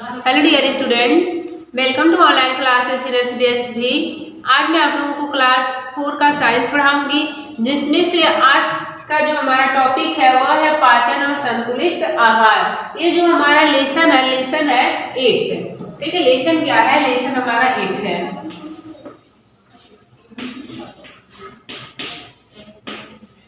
Hello dear student, welcome to online classes DSV। आज मैं आप लोगों को क्लास 4 का साइंस पढ़ाऊंगी, जिसमें से आज का जो हमारा टॉपिक है वह है पाचन और संतुलित आहार। ये जो हमारा लेसन है 8। ठीक है, लेसन क्या है? लेसन हमारा 8 है।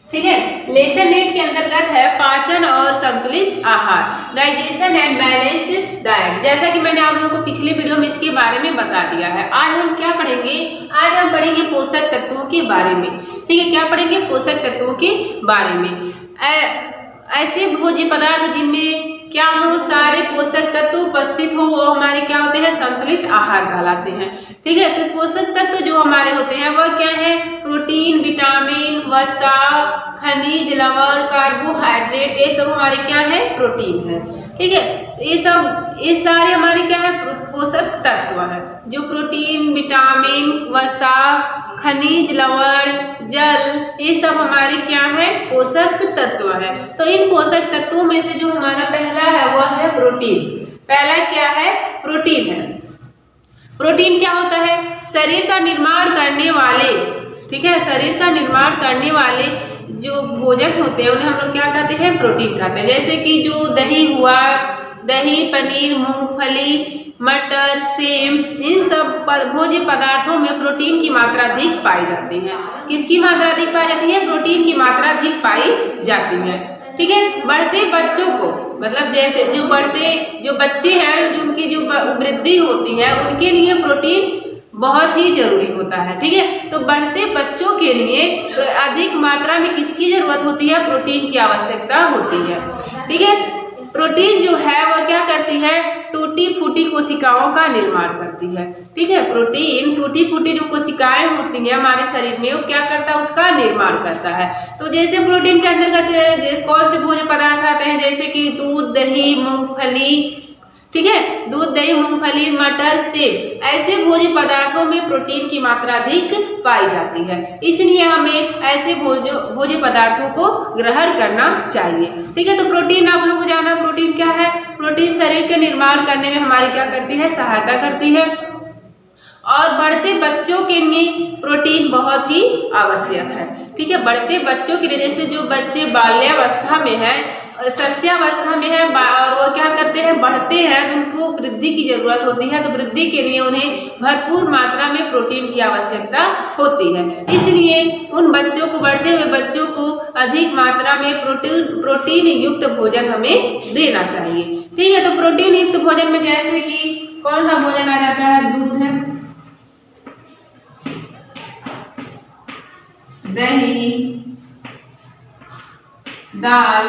ठीक है, लेसन 8 के अंतर्गत है पाचन और संतुलित आहार, डाइजेशन एंड बैलेंस्ड डाइट। जैसा कि मैंने आप लोगों को पिछले वीडियो में इसके बारे में बता दिया है। आज हम क्या पढ़ेंगे? आज हम पढ़ेंगे पोषक तत्वों के बारे में। ठीक है, क्या पढ़ेंगे? पोषक तत्वों के बारे में। ऐसे भोज्य पदार्थ जिनमें क्या हो, सारे पोषक तत्व उपस्थित हो, वो हमारे क्या होते हैं? संतुलित आहार कहलाते हैं। ठीक है, तो पोषक तत्व जो हमारे होते हैं वह क्या है? प्रोटीन, विटामिन, वसा, खनिज, लवण, कार्बोहाइड्रेट, ये सब हमारे क्या है? प्रोटीन है। ठीक है, ये सारे हमारे क्या है? पोषक तत्व है। जो प्रोटीन, विटामिन, वसा, खनिज, लवण, जल, ये सब हमारे क्या है? पोषक तत्व है। तो इन पोषक तत्वों में से जो हमारा पहला है वह है प्रोटीन। पहला क्या है? प्रोटीन है। प्रोटीन क्या होता है? शरीर का निर्माण करने वाले, ठीक है, शरीर का निर्माण करने वाले जो भोजन होते हैं उन्हें हम लोग क्या कहते हैं? प्रोटीन कहते हैं। जैसे कि जो दही हुआ, दही, पनीर, मूंगफली, मटर, सेम, इन सब भोज्य पदार्थों में प्रोटीन की मात्रा अधिक पाई जाती है। किसकी मात्रा अधिक पाई जाती है? प्रोटीन की मात्रा अधिक पाई जाती है। ठीक है, बढ़ते बच्चों को, मतलब जैसे जो बच्चे हैं, जो उनकी जो वृद्धि होती है उनके लिए प्रोटीन बहुत ही जरूरी होता है। ठीक है, तो बढ़ते बच्चों के लिए अधिक मात्रा में किसकी जरूरत होती है? प्रोटीन की आवश्यकता होती है। ठीक है, प्रोटीन जो है वह क्या करती है? टूटी फूटी कोशिकाओं का निर्माण करती है। ठीक है, प्रोटीन टूटी फूटी जो कोशिकाएं होती हैं हमारे शरीर में, वो क्या करता है? उसका निर्माण करता है। तो जैसे प्रोटीन के अंतर्गत कौन से भोज्य पदार्थ आते हैं? जैसे कि दूध, दही, मूंगफली, ठीक है, दूध, दही, मूंगफली, मटर, सेब, ऐसे भोज्य पदार्थों में प्रोटीन की मात्रा अधिक पाई जाती है। इसलिए हमें ऐसे भोज्य पदार्थों को ग्रहण करना चाहिए। ठीक है, तो प्रोटीन आप लोगों को जाना, प्रोटीन क्या है? प्रोटीन शरीर के निर्माण करने में हमारी क्या करती है? सहायता करती है। और बढ़ते बच्चों के लिए प्रोटीन बहुत ही आवश्यक है। ठीक है, बढ़ते बच्चों के लिए, जैसे जो बच्चे बाल्यावस्था में है, शस्यावस्था में है और वो क्या करते हैं? बढ़ते हैं, उनको वृद्धि की जरूरत होती है। तो वृद्धि के लिए उन्हें भरपूर मात्रा में प्रोटीन की आवश्यकता होती है। इसलिए उन बच्चों को, बढ़ते हुए बच्चों को अधिक मात्रा में प्रोटीन युक्त भोजन हमें देना चाहिए। ठीक है, तो प्रोटीन युक्त भोजन में जैसे कि कौन सा भोजन आ जाता है? दूध है, दही, दाल,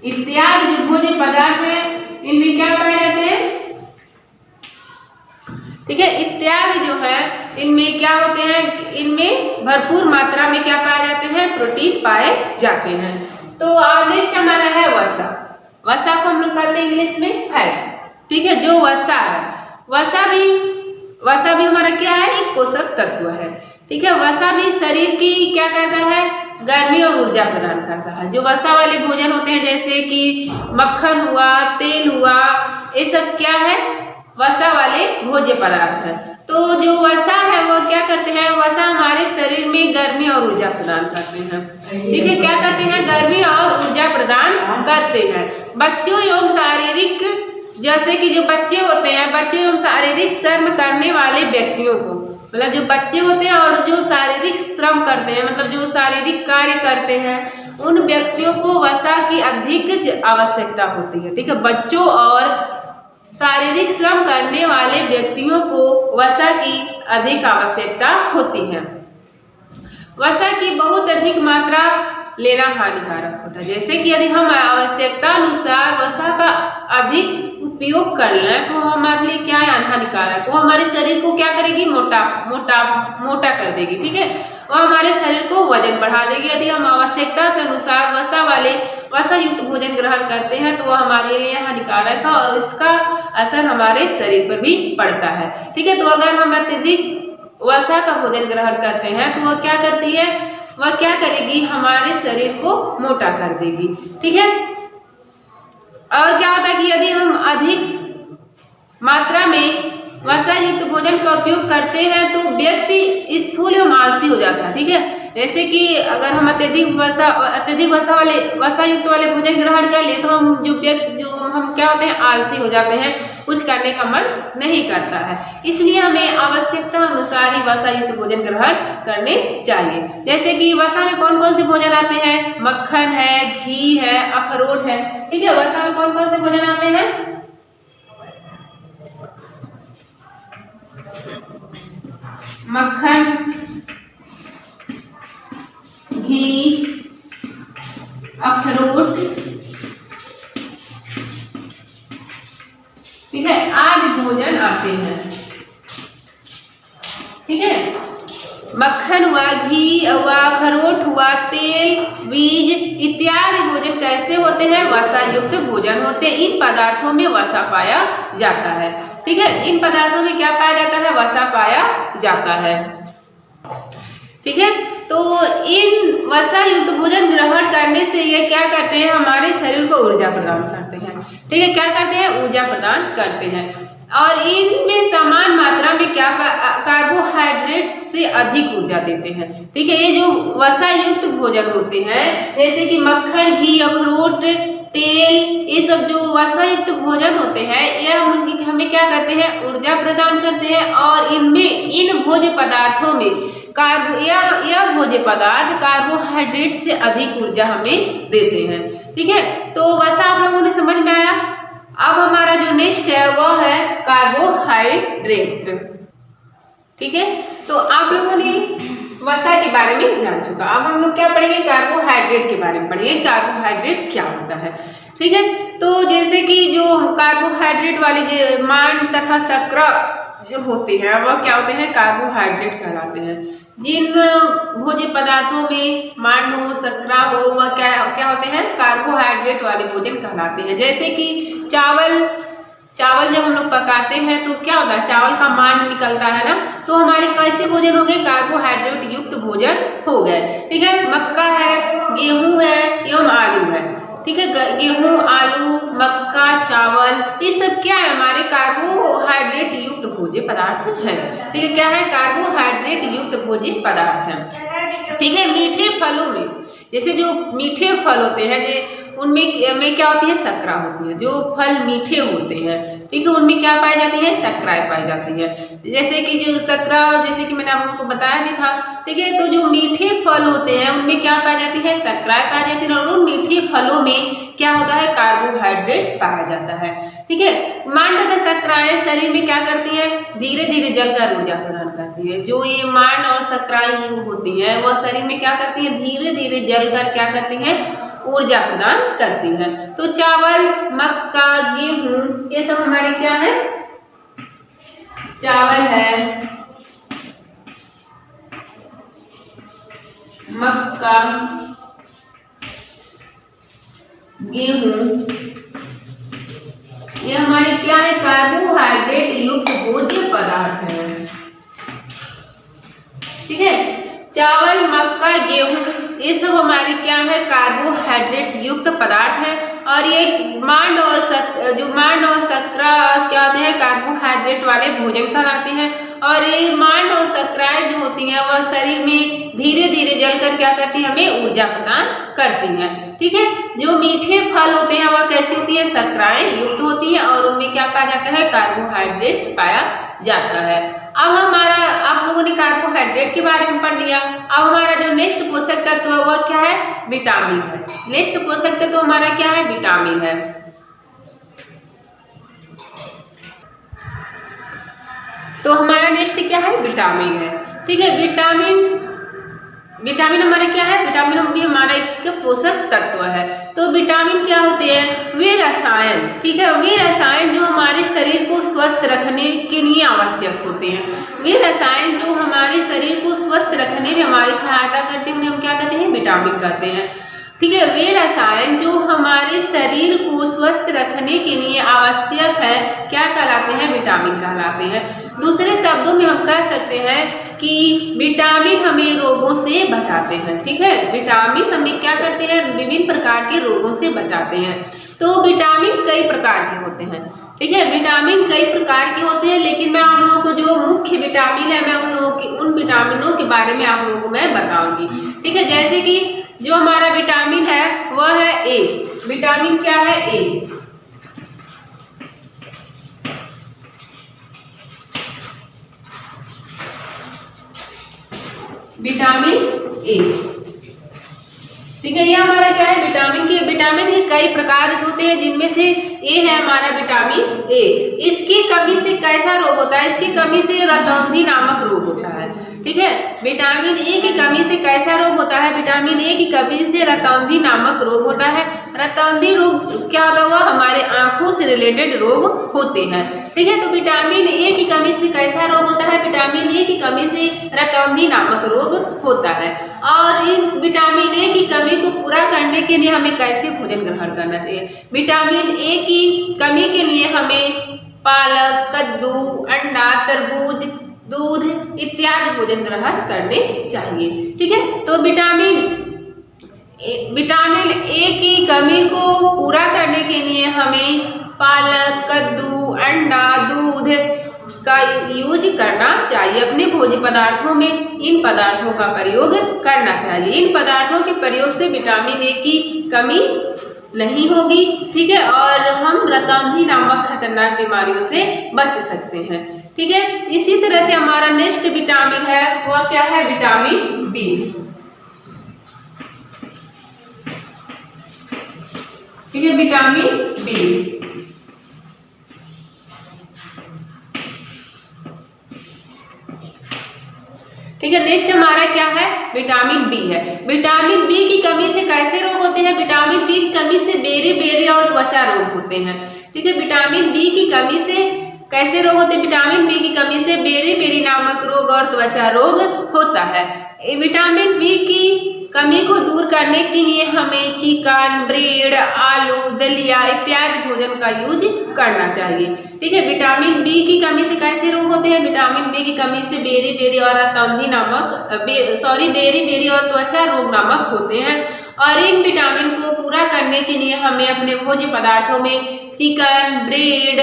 इत्यादि जो भोज्य पदार्थ है इनमें क्या पाए जाते हैं? ठीक है, इत्यादि जो है इनमें क्या होते हैं? इनमें भरपूर मात्रा में क्या पाए जाते हैं? प्रोटीन पाए जाते हैं। तो नेक्स्ट हमारा है वसा। वसा को हम लोग कहते हैं इंग्लिश में फैट। ठीक है, जो वसा है, वसा भी हमारा क्या है? एक पोषक तत्व है। ठीक है, वसा भी शरीर की क्या कहता है? गर्मी और ऊर्जा प्रदान करता है। जो वसा वाले भोजन होते हैं, जैसे कि मक्खन हुआ, तेल हुआ, ये सब क्या है? वसा वाले भोज्य पदार्थ है। तो जो वसा है वो क्या करते हैं? वसा हमारे शरीर में गर्मी और ऊर्जा प्रदान करते हैं। ठीक है, क्या करते हैं? गर्मी और ऊर्जा प्रदान करते हैं। बच्चों एवं शारीरिक, जैसे कि जो बच्चे होते हैं, बच्चे एवं शारीरिक श्रम करने वाले व्यक्तियों को, मतलब जो बच्चे होते हैं और जो शारीरिक श्रम करते हैं, मतलब जो शारीरिक कार्य करते हैं, उन व्यक्तियों को वसा की अधिक आवश्यकता होती है। ठीक है, बच्चों और शारीरिक श्रम करने वाले व्यक्तियों को वसा की अधिक आवश्यकता होती है। वसा की बहुत अधिक मात्रा लेना हानिकारक होता है। जैसे कि यदि हम आवश्यकता अनुसार वसा का अधिक उपयोग कर लें तो हमारे लिए क्या है? हानिकारक। वो हमारे शरीर को क्या करेगी? मोटा कर देगी। ठीक है, वो हमारे शरीर को वजन बढ़ा देगी। यदि हम आवश्यकता से अनुसार वसा युक्त भोजन ग्रहण करते हैं तो वह हमारे लिए हानिकारक है और इसका असर हमारे शरीर पर भी पड़ता है। ठीक है, तो अगर हम अत्यधिक वसा का भोजन ग्रहण करते हैं तो वह क्या करती है? वह क्या करेगी, हमारे शरीर को मोटा कर देगी। ठीक है। और क्या होता है कि यदि हम अधिक मात्रा में वसा युक्त भोजन का उपयोग करते हैं तो व्यक्ति स्थूल एवं आलसी हो जाता है। ठीक है। जैसे कि अगर हम अत्यधिक वसा युक्त वाले भोजन ग्रहण कर ले तो हम क्या होते हैं, आलसी हो जाते हैं, कुछ करने का मन नहीं करता है। इसलिए हमें आवश्यकता अनुसार ही वसा युक्त भोजन ग्रहण करने चाहिए। जैसे कि वसा में कौन कौन से भोजन आते हैं, मक्खन है, घी है, अखरोट है। ठीक है। वसा में कौन कौन से भोजन आते हैं, मक्खन, घी, अखरोट, ठीक है, आदि भोजन आते हैं। ठीक है। मक्खन हुआ, घी हुआ, अखरोट हुआ, तेल, बीज इत्यादि भोजन कैसे होते हैं, वसा युक्त भोजन होते हैं। इन पदार्थों में वसा पाया जाता है। ठीक है। इन पदार्थों में क्या पाया जाता है, वसा पाया जाता है। ठीक है। तो इन वसा युक्त भोजन ग्रहण करने से ये क्या करते हैं, हमारे शरीर को ऊर्जा प्रदान करते हैं। ठीक है। क्या करते हैं, ऊर्जा प्रदान करते हैं। और इनमें समान मात्रा में क्या कार्बोहाइड्रेट से अधिक ऊर्जा देते हैं। ठीक है। ये जो वसा युक्त भोजन होते हैं जैसे कि मक्खन, घी, अखरोट, तेल, ये सब जो वसा युक्त भोजन होते हैं यह हमें क्या करते हैं, ऊर्जा प्रदान करते हैं। और इन भोज्य पदार्थों में यह भोज्य पदार्थ कार्बोहाइड्रेट से अधिक ऊर्जा हमें देते हैं। ठीक है। तो वसा आप लोगों ने समझ में आया। अब हमारा जो नेक्स्ट है वह है कार्बोहाइड्रेट। ठीक है। तो आप लोगों ने वसा के बारे में जान चुका। अब हम लोग क्या पढ़ेंगे, कार्बोहाइड्रेट के बारे में पढ़ेंगे। कार्बोहाइड्रेट क्या होता है। ठीक है। तो जैसे कि जो कार्बोहाइड्रेट वाले जो मान तथा शर्करा जो होते हैं वह क्या होते हैं, कार्बोहाइड्रेट कहलाते हैं। जिन भोज्य पदार्थों में मान हो, शर्करा हो, वह क्या होते हैं, कार्बोहाइड्रेट वाले भोजन कहलाते हैं। जैसे कि चावल जब हम लोग पकाते हैं तो क्या होता है, चावल का मान निकलता है ना, तो हमारे कैसे भोजन हो गए, कार्बोहाइड्रेट युक्त भोजन हो गए। ठीक है। मक्का है, गेहूं है एवं आलू है। ठीक है। गेहूं, आलू, मक्का, चावल ये सब क्या है, हमारे कार्बोहाइड्रेट युक्त भोज्य पदार्थ है। ठीक है। क्या है, कार्बोहाइड्रेट युक्त भोज्य पदार्थ है। ठीक है। मीठे फलों में जैसे जो मीठे फल होते हैं उनमें क्या होती है, शर्करा होती है। जो फल मीठे होते हैं, ठीक है, उनमें क्या पाई जाती है, शर्कराएं पाई जाती है। जैसे कि जो शर्करा, जैसे कि मैंने आप लोगों को बताया भी था। ठीक है। तो जो मीठे फल होते हैं उनमें क्या पाई जाती है, शर्कराएं पाई जाती है। और उन मीठे फलों में क्या होता है, कार्बोहाइड्रेट पाया जाता है। ठीक है। मान तथा शर्कराएं शरीर में क्या करती है, धीरे धीरे जलकर ऊर्जा प्रदान करती है। जो ये मान और शर्कराएं होती है वह शरीर में क्या करती है, धीरे धीरे जलकर क्या करती है, ऊर्जा प्रदान करती है। तो चावल, मक्का, गेहूं ये सब हमारे क्या है, चावल है, मक्का, गेहूं ये हमारे क्या है, कार्बोहाइड्रेट युक्त भोज्य पदार्थ है। ठीक है। चावल, मक्का, गेहूं ये सब हमारे क्या है, कार्बोहाइड्रेट युक्त पदार्थ है। और ये मांड और शर्करा क्या होते हैं, कार्बोहाइड्रेट वाले भोजन कहलाते हैं। और ये मांड और शर्कराएं जो होती हैं वह शरीर में धीरे धीरे जलकर क्या करती है, हमें ऊर्जा प्रदान करती हैं। ठीक है। जो मीठे फल होते हैं वह कैसी होती है, शर्कराएं युक्त होती है और उनमें क्या पाया जाता है, कार्बोहाइड्रेट पाया जाता है। अब हमारा आप लोगों ने कार्बोहाइड्रेट के बारे में पढ़ लिया। अब हमारा जो नेक्स्ट पोषक तत्व है वह क्या है, विटामिन है। नेक्स्ट पोषक तत्व हमारा क्या है, विटामिन है। तो हमारा नेक्स्ट क्या है, विटामिन है। ठीक है। विटामिन हमारे क्या है, विटामिन भी हमारा एक पोषक तत्व है। तो विटामिन क्या होते हैं, वे रसायन, ठीक है, वे रसायन जो हमारे शरीर को स्वस्थ रखने के लिए आवश्यक होते हैं। वे रसायन जो हमारे शरीर को स्वस्थ रखने में हमारी सहायता करते हैं उन्हें हम क्या कहते हैं, विटामिन कहते हैं। ठीक है। वे रसायन जो हमारे शरीर को स्वस्थ रखने के लिए आवश्यक है क्या कहलाते हैं, विटामिन कहलाते हैं। दूसरे शब्दों में हम कह सकते हैं कि विटामिन हमें रोगों से बचाते हैं। ठीक है, विटामिन हमें क्या करते हैं, विभिन्न प्रकार के रोगों से बचाते हैं। तो विटामिन कई प्रकार के होते हैं। ठीक है, विटामिन कई प्रकार के होते हैं, लेकिन मैं आप लोगों को जो मुख्य विटामिन है मैं उन विटामिनों के बारे में आप लोगों को मैं बताऊंगी। ठीक है, जैसे कि जो हमारा विटामिन है वह है ए। विटामिन क्या है, ए। Vitamin A. ठीक है, ये हमारा क्या है, विटामिन के कई प्रकार होते हैं, जिनमें से ए है हमारा विटामिन ए। इसकी कमी से कैसा रोग होता है, इसकी कमी से रतौंधी नामक रोग होता है। ठीक है, विटामिन ए की कमी से कैसा रोग होता है, विटामिन ए की कमी से रतौंधी नामक रोग होता है। रतौंधी रोग क्या होता हुआ, हमारे आंखों से रिलेटेड रोग होते हैं। ठीक है, तो विटामिन ए की कमी से कैसा रोग होता है, विटामिन ए की कमी से रतौंधी नामक रोग होता है। और इन विटामिन ए की कमी को पूरा करने के लिए हमें कैसे भोजन ग्रहण करना चाहिए, विटामिन ए की कमी के लिए हमें पालक, कद्दू, अंडा, तरबूज, दूध इत्यादि भोजन ग्रहण करने चाहिए। ठीक है, तो विटामिन ए की कमी को पूरा करने के लिए हमें पालक, कद्दू, अंडा, दूध का यूज करना चाहिए। अपने भोज्य पदार्थों में इन पदार्थों का प्रयोग करना चाहिए। इन पदार्थों के प्रयोग से विटामिन ए की कमी नहीं होगी। ठीक है, और हम रतौंधी नामक खतरनाक बीमारियों से बच सकते हैं। ठीक है, इसी तरह से हमारा नेक्स्ट विटामिन है वह क्या है, विटामिन बी। ठीक है, विटामिन बी। ठीक है, नेक्स्ट हमारा क्या है, विटामिन बी है। विटामिन बी की कमी से कैसे रोग होते हैं, विटामिन बी की कमी से बेरी और त्वचा रोग होते हैं। ठीक है, विटामिन बी की कमी से कैसे रोग होते हैं, विटामिन बी की कमी से बेरी नामक रोग और त्वचा रोग होता है। विटामिन बी की कमी को दूर करने के लिए हमें चिकन, ब्रेड, आलू, दलिया इत्यादि भोजन का यूज करना चाहिए। ठीक है, विटामिन बी की कमी से कैसे रोग होते हैं, विटामिन बी की कमी से बेरी और रतौंधी नामक बेरी और त्वचा रोग नामक होते हैं। और इन विटामिन को पूरा करने के लिए हमें अपने भोज्य पदार्थों में चिकन, ब्रेड,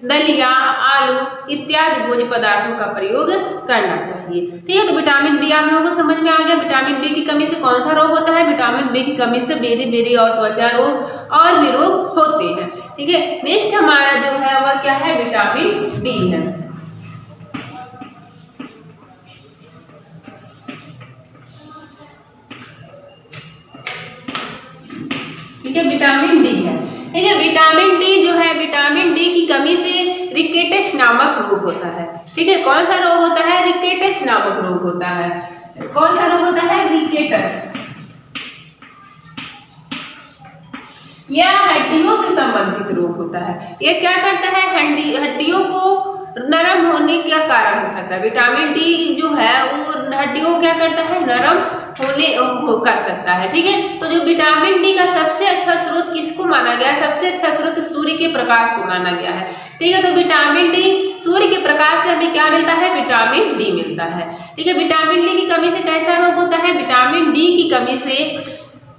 दलिया, आलू इत्यादि भोज्य पदार्थों का प्रयोग करना चाहिए। ठीक है, तो विटामिन बी आप लोगों को समझ में आ गया। विटामिन बी की कमी से कौन सा रोग होता है, विटामिन बी की कमी से बेरी और त्वचा रोग और भी रोग होते हैं। ठीक है, नेक्स्ट हमारा जो है वह क्या है, विटामिन डी है। ठीक है, विटामिन डी है। ठीक है, विटामिन डी जो है, विटामिन डी की कमी से रिकेटस नामक रोग होता है। ठीक है, कौन सा रोग होता है, रिकेटस नामक रोग होता है। कौन सा रोग होता है, रिकेटस। यह हड्डियों से संबंधित रोग होता है। यह क्या करता है, हड्डियों को नरम होने का कारण हो सकता है। विटामिन डी जो है वो हड्डियों को क्या करता है, नरम कर सकता है। ठीक है, तो जो विटामिन डी का सबसे अच्छा स्रोत किसको माना गया है, सबसे अच्छा स्रोत सूर्य के प्रकाश को माना गया है। ठीक है, तो विटामिन डी, सूर्य के प्रकाश से हमें क्या मिलता है, विटामिन डी मिलता है। ठीक है, विटामिन डी की कमी से कैसा रोग होता है, विटामिन डी की कमी से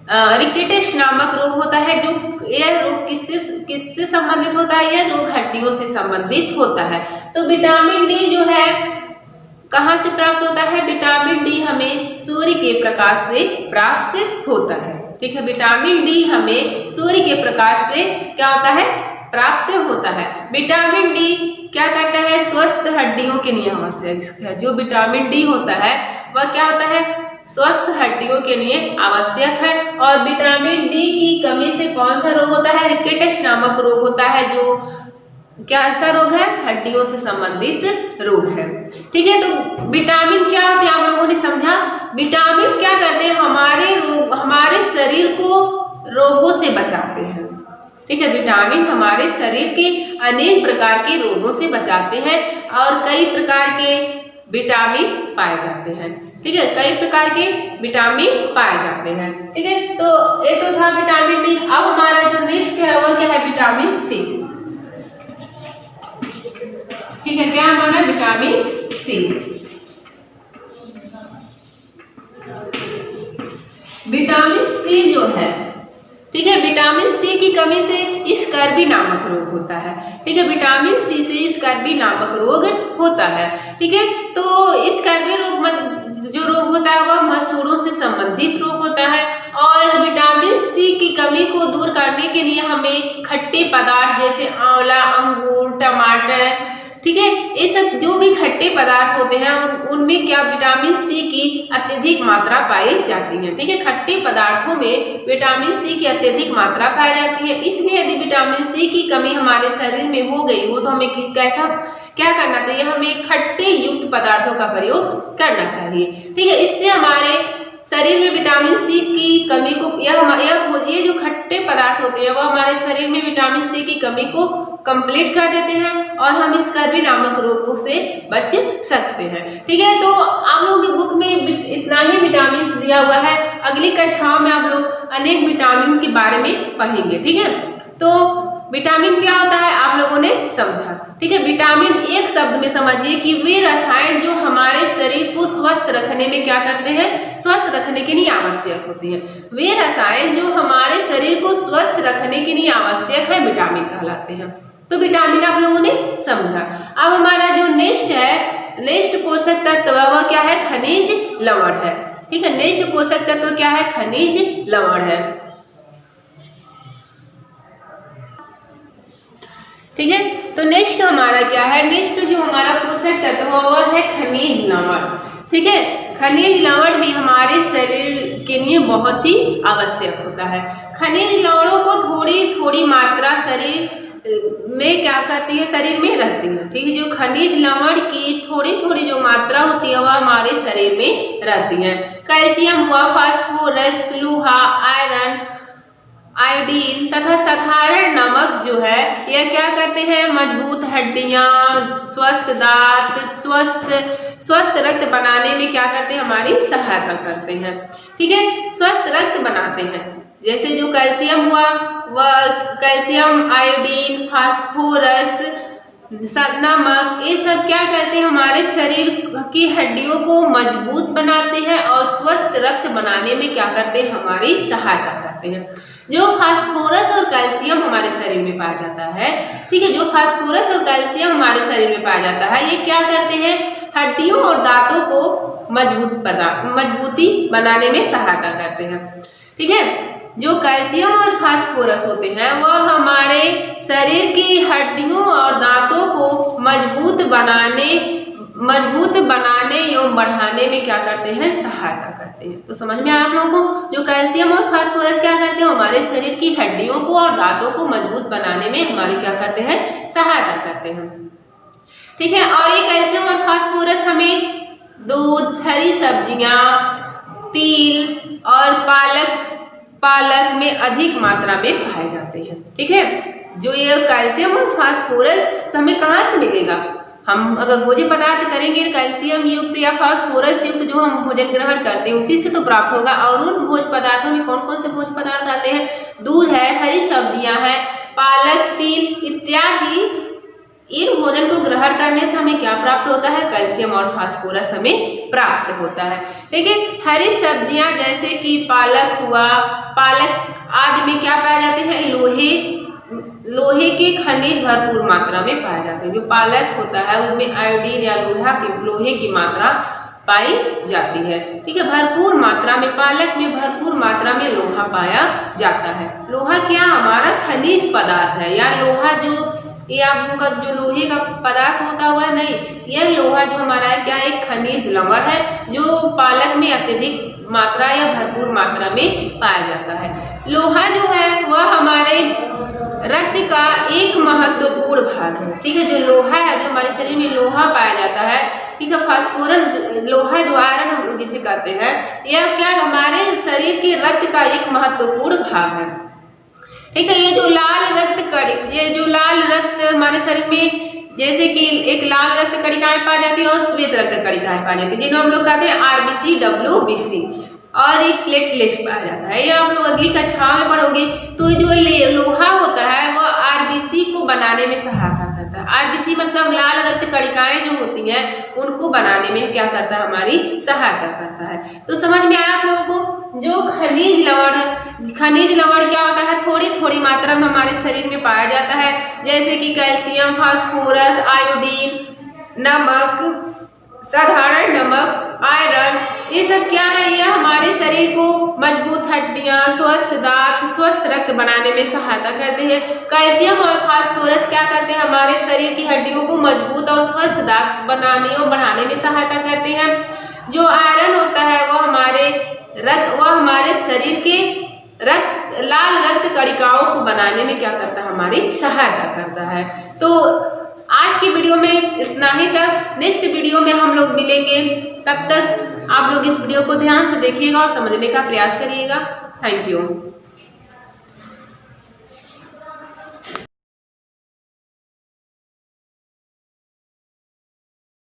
रिकेटस नामक रोग होता है। जो यह रोग किससे संबंधित होता है, यह रोग हड्डियों से संबंधित होता है। तो विटामिन डी जो है कहाँ से प्राप्त होता है, विटामिन डी हमें सूर्य के प्रकाश से प्राप्त होता है। ठीक है, विटामिन डी हमें सूर्य के प्रकाश से क्या होता है, प्राप्त होता है। विटामिन डी क्या करता है, स्वस्थ हड्डियों के लिए आवश्यक है। जो विटामिन डी होता है वह क्या होता है, स्वस्थ हड्डियों के लिए आवश्यक है। और विटामिन डी की कमी से कौन सा रोग होता है, रिकेटस नामक रोग होता है। जो क्या ऐसा रोग है, हड्डियों से संबंधित रोग है। ठीक है, तो विटामिन क्या होते हैं आप लोगों ने समझा। विटामिन क्या करते हैं, हमारे शरीर को रोगों से बचाते हैं। ठीक है, विटामिन हमारे शरीर के अनेक प्रकार के रोगों से बचाते हैं और कई प्रकार के विटामिन पाए जाते हैं। ठीक है, कई प्रकार के विटामिन पाए जाते हैं। ठीक है, तो ये तो था विटामिन डी। अब हमारा जो नेक्स्ट है वो क्या है, विटामिन सी। ठीक है, क्या हमारा विटामिन सी। सी की कमी से स्कर्वी नामक रोग होता है। ठीक है, विटामिन सी से स्कर्वी नामक रोग होता है। ठीक है, तो स्कर्वी रोग जो रोग होता है वह मसूड़ों से संबंधित रोग होता है। और विटामिन सी की कमी को दूर करने के लिए हमें खट्टे पदार्थ जैसे आंवला, अंगूर, टमाटर, ठीक है, ये सब जो भी खट्टे पदार्थ होते हैं उनमें क्या विटामिन सी की अत्यधिक मात्रा पाई जाती है। ठीक है, खट्टे पदार्थों में विटामिन सी की अत्यधिक मात्रा पाई जाती है। इसलिए यदि विटामिन सी की कमी हमारे शरीर में हो गई हो तो हमें क्या करना चाहिए, हमें खट्टे युक्त पदार्थों का प्रयोग करना चाहिए। ठीक है, इससे हमारे शरीर में विटामिन सी की कमी को ये जो खट्टे पदार्थ होते हैं वह हमारे शरीर में विटामिन सी की कमी को कंप्लीट कर देते हैं और हम स्कर्वी नामक रोगों से बच सकते हैं। ठीक है, तो आप लोगों की बुक में इतना ही विटामिन दिया हुआ है। अगली कक्षाओं में आप लोग अनेक विटामिन के बारे में पढ़ेंगे। ठीक है, तो विटामिन क्या होता है आप लोगों ने समझा। ठीक है, विटामिन एक शब्द में समझिए कि वे रसायन जो हमारे शरीर को स्वस्थ रखने में क्या करते हैं, स्वस्थ रखने के लिए आवश्यक होते हैं। वे रसायन जो हमारे शरीर को स्वस्थ रखने के लिए आवश्यक है विटामिन कहलाते हैं। तो विटामिन आप लोगों ने समझा। अब हमारा जो नेक्स्ट पोषक तत्व वह क्या है, खनिज लवण है। ठीक है, नेक्स्ट पोषक तत्व क्या है, खनिज लवण है। ठीक है, तो नेक्स्ट हमारा क्या है, नेक्स्ट जो हमारा पोषक तत्व वह है खनिज लवण। ठीक है, खनिज लवण भी हमारे शरीर के लिए बहुत ही आवश्यक होता है। खनिज लवणों को थोड़ी थोड़ी मात्रा शरीर में क्या करती है, शरीर में रहती है। ठीक है, जो खनिज लवण की थोड़ी थोड़ी जो मात्रा होती है वह हमारे शरीर में रहती है। कैल्शियम हुआ, फास्फोरस, लोहा, आयरन, आयोडीन तथा साधारण नमक जो है यह क्या करते हैं, मजबूत हड्डियां, स्वस्थ दांत, स्वस्थ रक्त बनाने में क्या करते हैं, हमारी सहायता करते हैं। ठीक है, स्वस्थ रक्त बनाते हैं। जैसे जो कैल्शियम हुआ वह कैल्शियम, आयोडीन, फास्फोरस, नमक, ये सब क्या करते हैं, हमारे शरीर की हड्डियों को मजबूत बनाते हैं और स्वस्थ रक्त बनाने में क्या करते हैं, हमारी सहायता करते हैं। जो फास्फोरस और कैल्शियम हमारे शरीर में पाया जाता है, ठीक है, जो फास्फोरस और कैल्शियम हमारे शरीर में पाया जाता है ये क्या करते हैं, हड्डियों और दांतों को मजबूती बनाने में सहायता करते हैं। ठीक है, जो कैल्शियम और फास्फोरस होते हैं वह हमारे शरीर की हड्डियों और दांतों को मजबूत बनाने एवं बढ़ाने में क्या करते हैं, सहायता करते हैं। तो समझ में आया आप लोगों को, जो कैल्शियम और फास्फोरस क्या करते हैं, हमारे शरीर की हड्डियों को और दांतों को मजबूत बनाने में हमारी क्या करते हैं, सहायता करते हैं। ठीक है, और ये कैल्शियम और फास्फोरस हमें दूध, हरी सब्जियां, तिल और पालक में अधिक मात्रा में पाए जाते हैं। ठीक है, जो ये कैल्शियम और फास्फोरस हमें कहाँ से मिलेगा, हम अगर भोज्य पदार्थ करेंगे कैल्शियम युक्त या फास्फोरस युक्त जो हम भोजन ग्रहण करते हैं उसी से तो प्राप्त होगा। और उन भोज्य पदार्थों में कौन कौन से भोज्य पदार्थ आते हैं, दूध है, हरी सब्जियां हैं, पालक, तिल इत्यादि। इन भोजन को ग्रहण करने से हमें क्या प्राप्त होता है, कैल्शियम और फास्फोरस हमें प्राप्त होता है। ठीक है, हरी सब्जियां जैसे कि पालक हुआ, पालक आदि में क्या पाए जाते हैं, लोहे के खनिज भरपूर मात्रा में पाए जाते हैं। जो पालक होता है उसमें आयोडीन या लोहे की मात्रा पाई जाती है। ठीक है, भरपूर मात्रा में पालक में भरपूर मात्रा में लोहा पाया जाता है। लोहा क्या हमारा खनिज पदार्थ है, या लोहा जो ये आप लोगों का जो लोहे का पदार्थ होता हुआ नहीं, यह लोहा जो हमारा है क्या एक खनिज लवण है जो पालक में अत्यधिक मात्रा या भरपूर मात्रा में पाया जाता है। लोहा जो है वह हमारे रक्त का एक महत्वपूर्ण भाग है। ठीक है, जो लोहा है, जो हमारे शरीर में लोहा पाया जाता है, ठीक है, फास्फोरस लोहा जो आयरन हम जिसे कहते हैं, यह क्या हमारे शरीर के रक्त का एक महत्वपूर्ण भाग है। ठीक है, ये जो लाल रक्त हमारे शरीर में जैसे कि एक लाल रक्त कणिकाएं पाई जाती है और श्वेत रक्त कणिकाएं पाई जाती है जिन्हें हम लोग कहते हैं आरबीसी, डब्ल्यूबीसी, और एक प्लेटलेट्स पाया जाता है। ये आप लोग अगली कक्षा में पढ़ोगे। तो जो लोहा होता है वह आरबीसी को बनाने में सहायता करता है। है। आरबीसी मतलब लाल रक्त कणिकाएं जो होती हैं उनको बनाने में क्या करता है, हमारी सहायता करता है। तो समझ में आया आप लोगों को। जो खनिज लवण है, खनिज लवण क्या होता है, थोड़ी थोड़ी मात्रा में हमारे शरीर में पाया जाता है, जैसे कि कैल्शियम, फास्फोरस, आयोडीन, नमक, साधारण नमक, आयरन, ये सब क्या है, ये हमारे शरीर को मजबूत हड्डियां, स्वस्थ दांत, स्वस्थ रक्त बनाने में सहायता करते हैं। कैल्शियम और फास्फोरस क्या करते हैं, हमारे शरीर की हड्डियों को मजबूत और स्वस्थ दांत बनाने और बढ़ाने में सहायता करते हैं। जो आयरन होता है वो हमारे शरीर के लाल रक्त कणिकाओं को बनाने में क्या करता है, हमारी सहायता करता है। तो आज की वीडियो में इतना ही तक। नेक्स्ट वीडियो में हम लोग मिलेंगे, तब तक आप लोग इस वीडियो को ध्यान से देखिएगा और समझने का प्रयास करिएगा। Thank you.